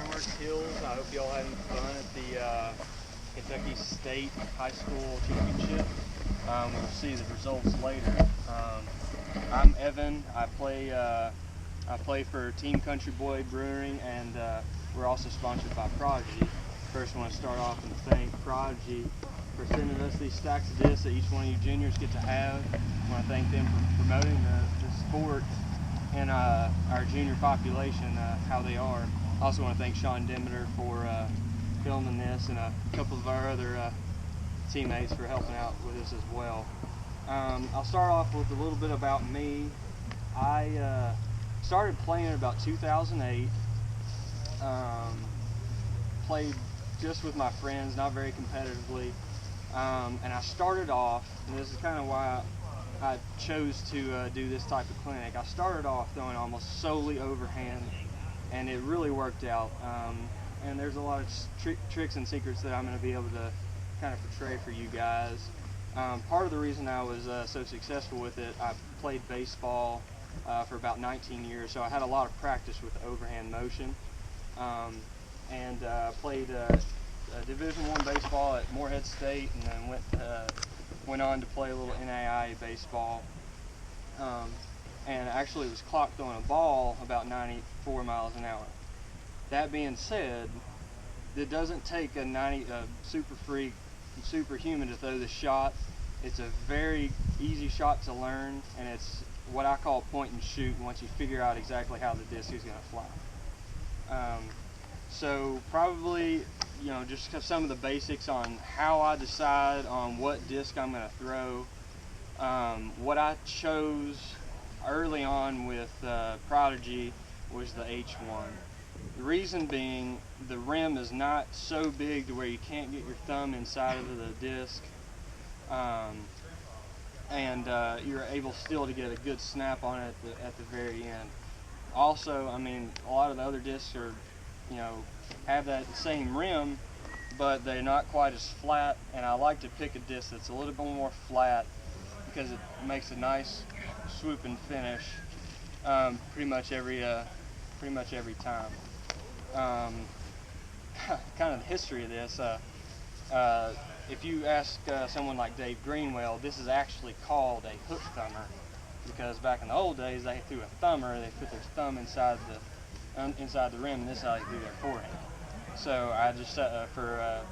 Ironworks Hills. I hope y'all having fun at the Kentucky State High School Championship. We'll see the results later. I'm Evan. I play for Team Country Boy Brewing, and we're also sponsored by Prodigy. First, I want to start off and thank Prodigy for sending us these stacks of discs that each one of you juniors get to have. I want to thank them for promoting the sport and our junior population, how they are. I also want to thank Sean Demeter for filming this, and a couple of our other teammates for helping out with this as well. I'll start off with a little bit about me. I started playing in about 2008. Played just with my friends, not very competitively. And I started off, and this is kind of why I chose to do this type of clinic. I started off throwing almost solely overhand, and it really worked out. And there's a lot of tricks and secrets that I'm going to be able to kind of portray for you guys. Part of the reason I was so successful with it, I played baseball for about 19 years, so I had a lot of practice with overhand motion. And played Division I baseball at Morehead State, and then went on to play a little NAIA baseball. And actually was clock throwing a ball about 94 miles an hour. That being said, it doesn't take a super freak, superhuman to throw the shot. It's a very easy shot to learn, and it's what I call point and shoot once you figure out exactly how the disc is going to fly. So probably, just some of the basics on how I decide on what disc I'm going to throw. What I chose early on with Prodigy was the H1. The reason being, the rim is not so big to where you can't get your thumb inside of the disc, and you're able still to get a good snap on it at the very end. Also, I mean, a lot of the other discs are, have that same rim, but they're not quite as flat, and I like to pick a disc that's a little bit more flat because it makes a nice swooping finish pretty much every time. Kind of the history of this, if you ask someone like Dave Greenwell, this is actually called a hook thumber, because back in the old days they threw a thumber, they put their thumb inside the rim, and this is how they do their forehand. So I just, for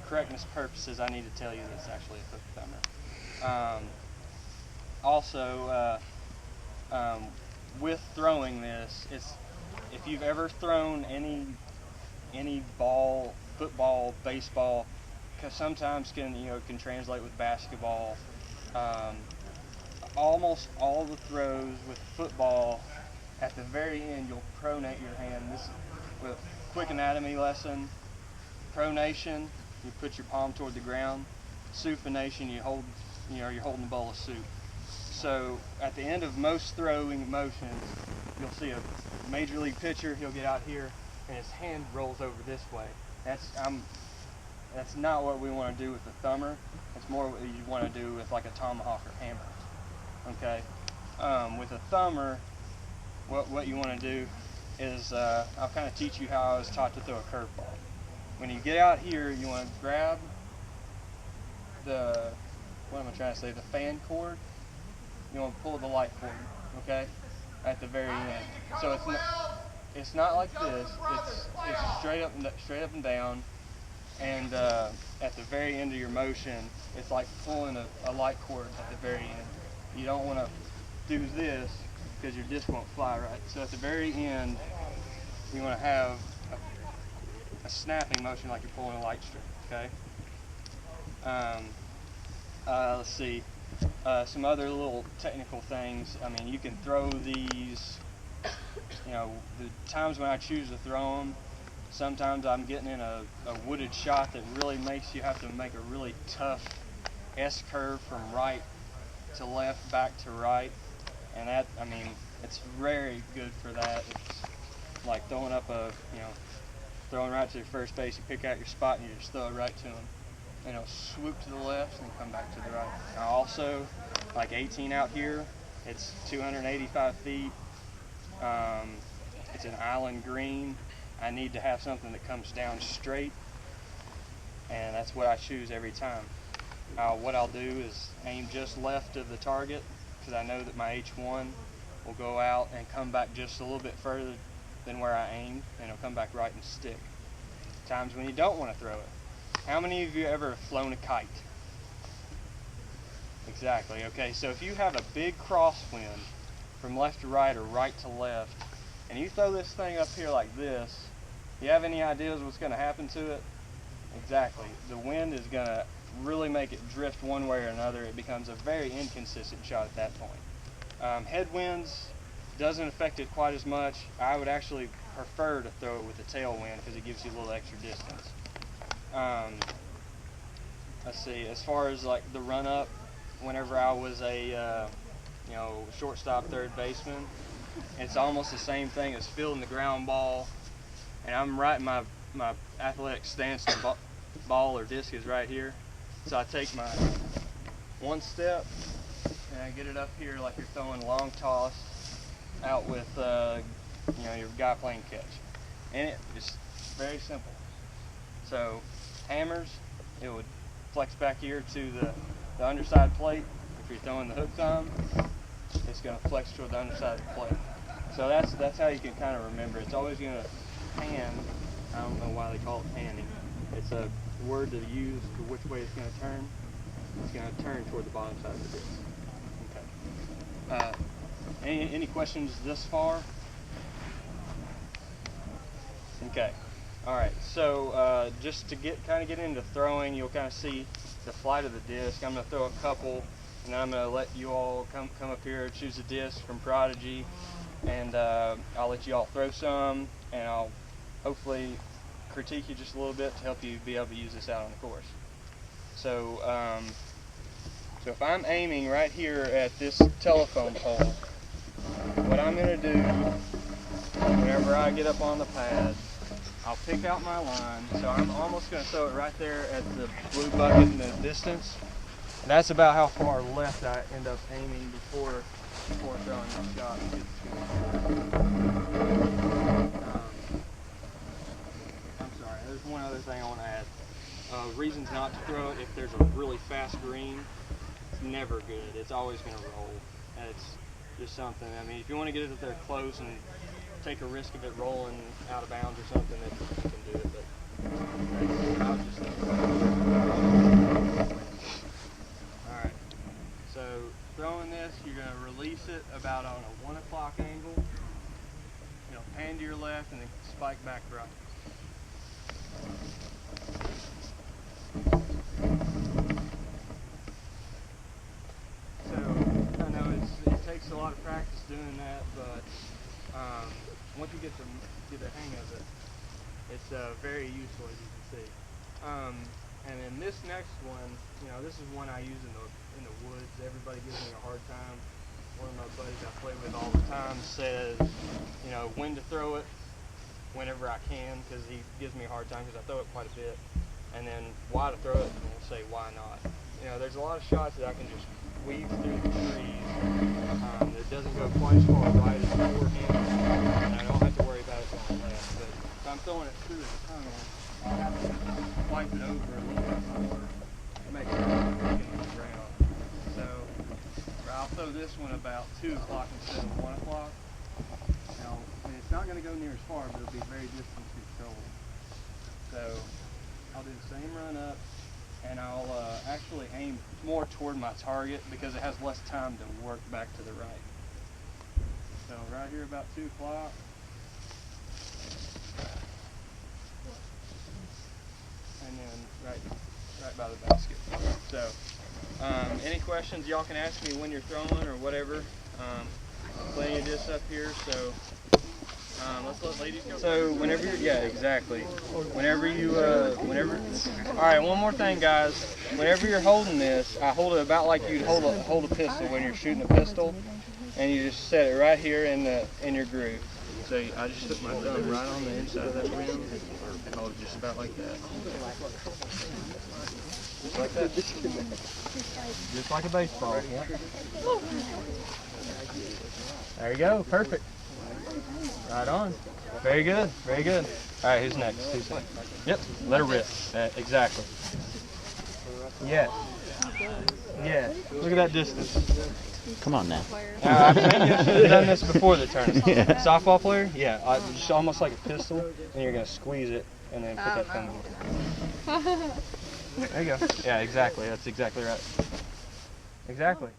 correctness purposes, I need to tell you that it's actually a hook thumber. Also, with throwing this, if you've ever thrown any ball, football, baseball, because sometimes can translate with basketball. Almost all the throws with football, at the very end, you'll pronate your hand. This is with quick anatomy lesson. Pronation, you put your palm toward the ground. Supination, you're holding a bowl of soup. So at the end of most throwing motions, you'll see a major league pitcher. He'll get out here, and his hand rolls over this way. That's not what we want to do with the thumber. It's more what you want to do with like a tomahawk or hammer. Okay. With a thumber, what you want to do is, I'll kind of teach you how I was taught to throw a curveball. When you get out here, you want to grab the fan cord. You want to pull the light cord, okay, at the very end. So it's not like this. It's straight up and down, and at the very end of your motion, it's like pulling a light cord at the very end. You don't want to do this because your disc won't fly right. So at the very end, you want to have a snapping motion like you're pulling a light string, okay? Let's see. Some other little technical things. I mean, you can throw these, the times when I choose to throw them, sometimes I'm getting in a wooded shot that really makes you have to make a really tough S-curve from right to left, back to right. And that, I mean, it's very good for that. It's like throwing up throwing right to first base. You pick out your spot and you just throw it right to them. And it'll swoop to the left and come back to the right. Now also, like 18 out here, it's 285 feet. It's an island green. I need to have something that comes down straight, and that's what I choose every time. What I'll do is aim just left of the target, because I know that my H1 will go out and come back just a little bit further than where I aimed, and it'll come back right and stick. Times when you don't want to throw it. How many of you ever flown a kite? Exactly. Okay, so if you have a big crosswind from left to right or right to left, and you throw this thing up here like this, you have any ideas what's going to happen to it? Exactly. The wind is going to really make it drift one way or another. It becomes a very inconsistent shot at that point. Headwinds doesn't affect it quite as much. I would actually prefer to throw it with a tailwind because it gives you a little extra distance. Let's see, as far as like the run up, whenever I was a shortstop, third baseman, it's almost the same thing as fielding the ground ball, and I'm right in my athletic stance, the ball or disc is right here. So I take my one step and I get it up here like you're throwing a long toss out with your guy playing catch. And it's very simple. So hammers, it would flex back here to the underside plate. If you're throwing the hook thumb, it's going to flex toward the underside of the plate. So that's how you can kind of remember. It's always going to pan. I don't know why they call it panning. It's a word to use for which way it's going to turn. It's going to turn toward the bottom side of the disc. Okay. Any questions this far? Okay. All right. So just to kind of get into throwing, you'll kind of see the flight of the disc. I'm going to throw a couple, and then I'm going to let you all come up here and choose a disc from Prodigy, and I'll let you all throw some, and I'll hopefully critique you just a little bit to help you be able to use this out on the course. So, so if I'm aiming right here at this telephone pole, what I'm going to do whenever I get up on the pad, I'll pick out my line. So I'm almost going to throw it right there at the blue bucket in the distance. And that's about how far left I end up aiming before throwing the shot. I'm sorry, there's one other thing I want to add. Reasons not to throw it: if there's a really fast green, it's never good. It's always going to roll. And it's just something. I mean, if you want to get it up there close and take a risk of it rolling out of bounds or something, that you can do it. But I was just thinking. All right. So throwing this, you're going to release it about on a 1 o'clock angle. Pan to your left and then spike back right. So I know it takes a lot of practice doing that, but once you get the hang of it, it's very useful, as you can see. And then this next one, this is one I use in the woods. Everybody gives me a hard time. One of my buddies I play with all the time says, when to throw it whenever I can, because he gives me a hard time because I throw it quite a bit. And then why to throw it, and we'll say why not. There's a lot of shots that I can just weave through the trees that doesn't go quite as far right as the forehand, and I don't have to worry about it going left. But if I'm throwing it through the tunnel, I'll have to wipe it over a little bit more to make sure it's not getting on the ground. So I'll throw this one about 2 o'clock instead of 1 o'clock. Now, and it's not going to go near as far, but it'll be very distance controlled. So I'll do the same run up, and I'll actually aim more toward my target because it has less time to work back to the right. So right here about 2 o'clock. And then right by the basket. So any questions y'all can ask me when you're throwing or whatever. Plenty of this up here, so let's let ladies go. So whenever exactly. Whenever all right, one more thing, guys. Whenever you're holding this, I hold it about like you'd hold a pistol when you're shooting a pistol, and you just set it right here in your groove. So I just put my thumb right on the inside of that rim and hold it just about like that. Just like that. Just like a baseball. Yeah. There you go. Perfect. Right on. Very good. Very good. All right, who's next? Yep. Let her rip. Exactly. Yes. Yes. Look at that distance. Come on now. Maybe I should have done this before the tournament. Yeah. Softball player? Yeah. Just almost like a pistol, and you're going to squeeze it and then put that thumb in. There you go. Yeah, exactly. That's exactly right. Exactly.